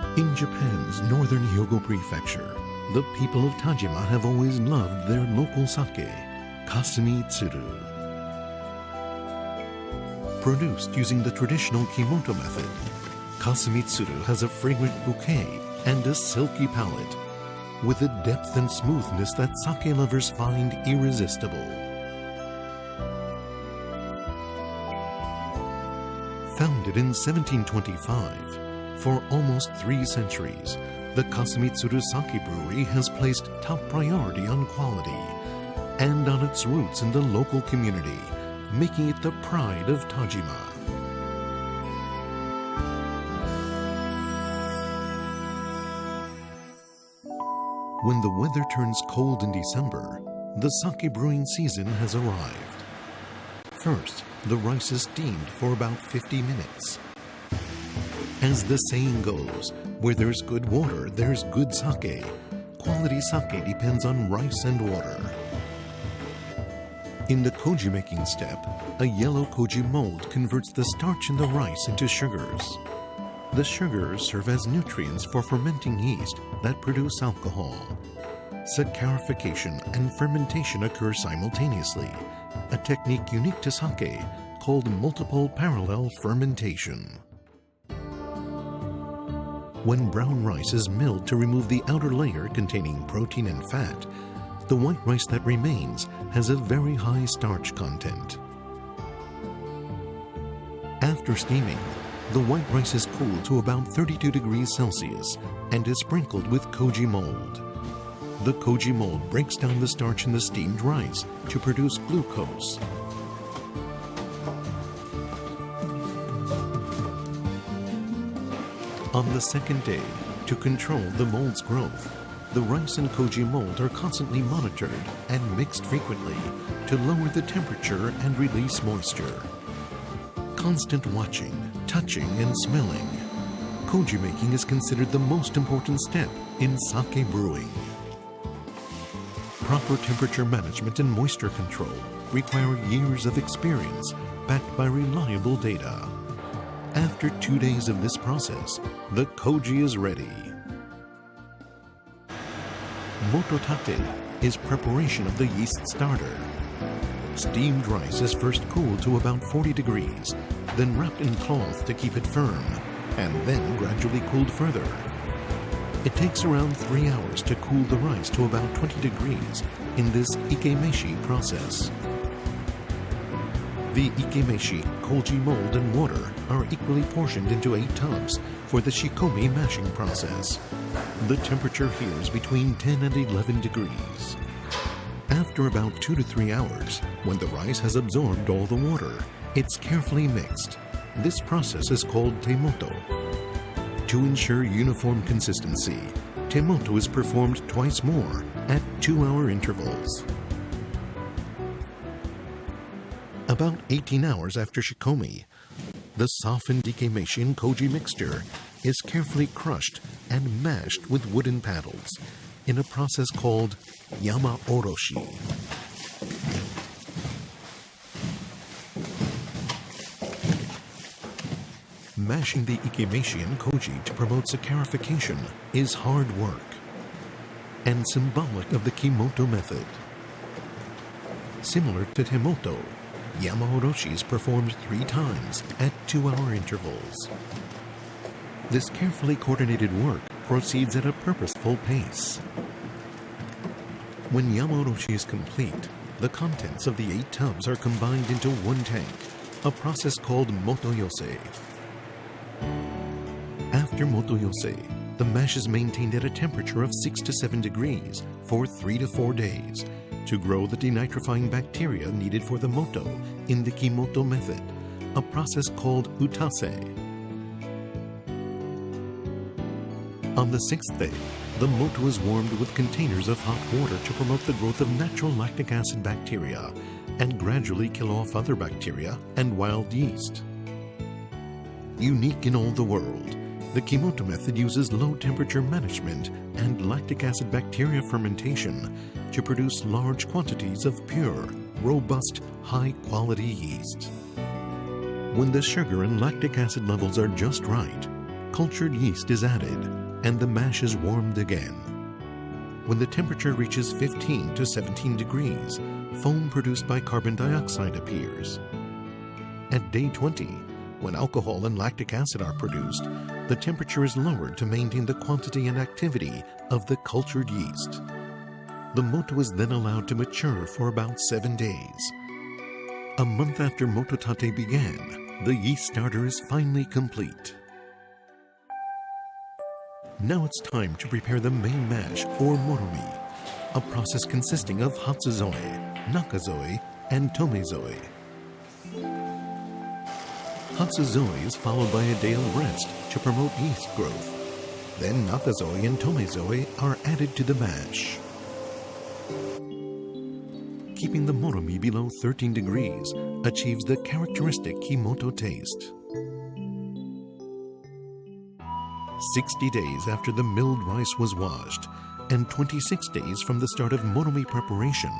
In Japan's northern Hyogo Prefecture, the people of Tajima have always loved their local sake,香住鶴. Produced using the traditional Kimoto method,香住鶴has a fragrant bouquet and a silky palate, with a depth and smoothness that sake lovers find irresistible. Founded in 1725, for almost 3 centuries, the香住鶴Sake Brewery has placed top priority on quality and on its roots in the local community, making it the pride of Tajima. When the weather turns cold in December, the sake brewing season has arrived. First, the rice is steamed for about 50 minutes. As the saying goes, where there's good water, there's good sake. Quality sake depends on rice and water. In the koji making step, a yellow koji mold converts the starch in the rice into sugars. The sugars serve as nutrients for fermenting yeast that produce alcohol. Saccharification and fermentation occur simultaneously, a technique unique to sake called multiple parallel fermentation. When brown rice is milled to remove the outer layer containing protein and fat, the white rice that remains has a very high starch content. After steaming, the white rice is cooled to about 32 degrees Celsius and is sprinkled with koji mold. The koji mold breaks down the starch in the steamed rice to produce glucose. On the second day, to control the mold's growth, the rice and koji mold are constantly monitored and mixed frequently to lower the temperature and release moisture. Constant watching, touching, and smelling. Koji making is considered the most important step in sake brewing. Proper temperature management and moisture control require years of experience backed by reliable data. After 2 days of this process, the koji is ready. Mototate is preparation of the yeast starter. Steamed rice is first cooled to about 40 degrees, then wrapped in cloth to keep it firm, and then gradually cooled further. It takes around 3 hours to cool the rice to about 20 degrees in this ikemeshi process. The ikemeshi, koji mold, and water are equally portioned into 8 tubs for the shikomi mashing process. The temperature here is between 10 and 11 degrees. After about 2 to 3 hours, when the rice has absorbed all the water, it's carefully mixed. This process is called temoto. To ensure uniform consistency, temoto is performed twice more at 2-hour intervals. About 18 hours after shikomi, the softened ikemeshi and koji mixture is carefully crushed and mashed with wooden paddles in a process called yama oroshi. Mashing the ikemeshi and koji to promote saccharification is hard work and symbolic of the Kimoto method. Similar to temoto, yama oroshi is performed 3 times at 2-hour intervals. This carefully coordinated work proceeds at a purposeful pace. When yama oroshi is complete, the contents of the 8 tubs are combined into 1 tank, a process called motoyose. After motoyose, the mash is maintained at a temperature of 6 to 7 degrees for 3 to 4 days to grow the denitrifying bacteria needed for the moto in the Kimoto method, a process called utase. On the 6th day, the moto is warmed with containers of hot water to promote the growth of natural lactic acid bacteria and gradually kill off other bacteria and wild yeast. Unique in all the world, the Kimoto method uses low temperature management and lactic acid bacteria fermentation to produce large quantities of pure, robust, high-quality yeast. When the sugar and lactic acid levels are just right, cultured yeast is added and the mash is warmed again. When the temperature reaches 15 to 17 degrees, foam produced by carbon dioxide appears. At day 20, when alcohol and lactic acid are produced, the temperature is lowered to maintain the quantity and activity of the cultured yeast. The moto is then allowed to mature for about 7 days. A month after mototate began, the yeast starter is finally complete. Now it's time to prepare the main mash or moromi, a process consisting of hatsuzoe, nakazoe, and tomezoe. Hatsuzoe is followed by a day of rest to promote yeast growth. Then nakazoe and tomezoe are added to the mash. Keeping the moromi below 13 degrees achieves the characteristic himoto taste. 60 days after the milled rice was washed, and 26 days from the start of moromi preparation,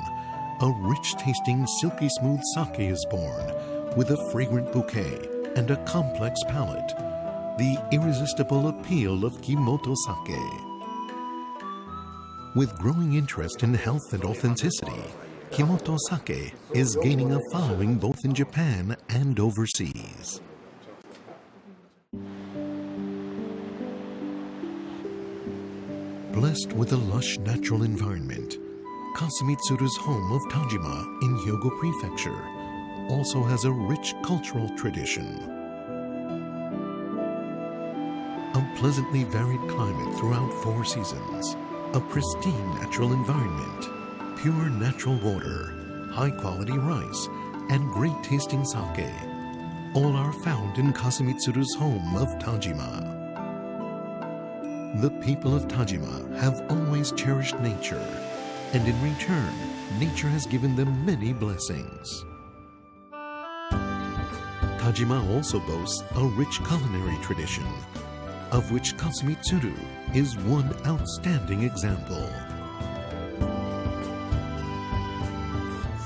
a rich-tasting, silky smooth sake is born, with a fragrant bouquet and a complex palate, the irresistible appeal of Kimoto sake. With growing interest in health and authenticity, Kimoto sake is gaining a following both in Japan and overseas. Blessed with a lush natural environment, Kasumitsuru's home of Tajima in Hyogo Prefecture also has a rich cultural tradition. A pleasantly varied climate throughout 4 seasons, a pristine natural environment, pure natural water, high-quality rice, and great-tasting sake, all are found in Kasumitsuru's home of Tajima. The people of Tajima have always cherished nature, and in return, nature has given them many blessings. Tajima also boasts a rich culinary tradition, of which Kasumitsuru is one outstanding example.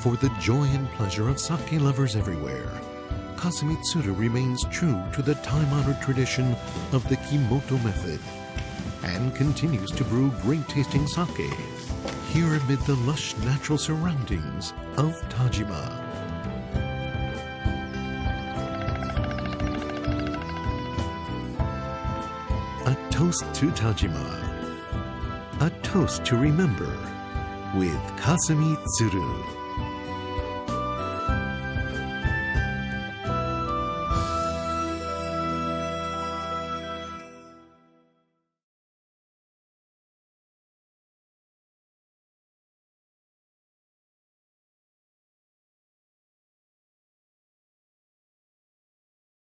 For the joy and pleasure of sake lovers everywhere, Kasumitsuru remains true to the time-honored tradition of the Kimoto method and continues to brew great-tasting sake here amid the lush natural surroundings of Tajima. A toast to Tajima. A toast to remember with Kasumitsuru.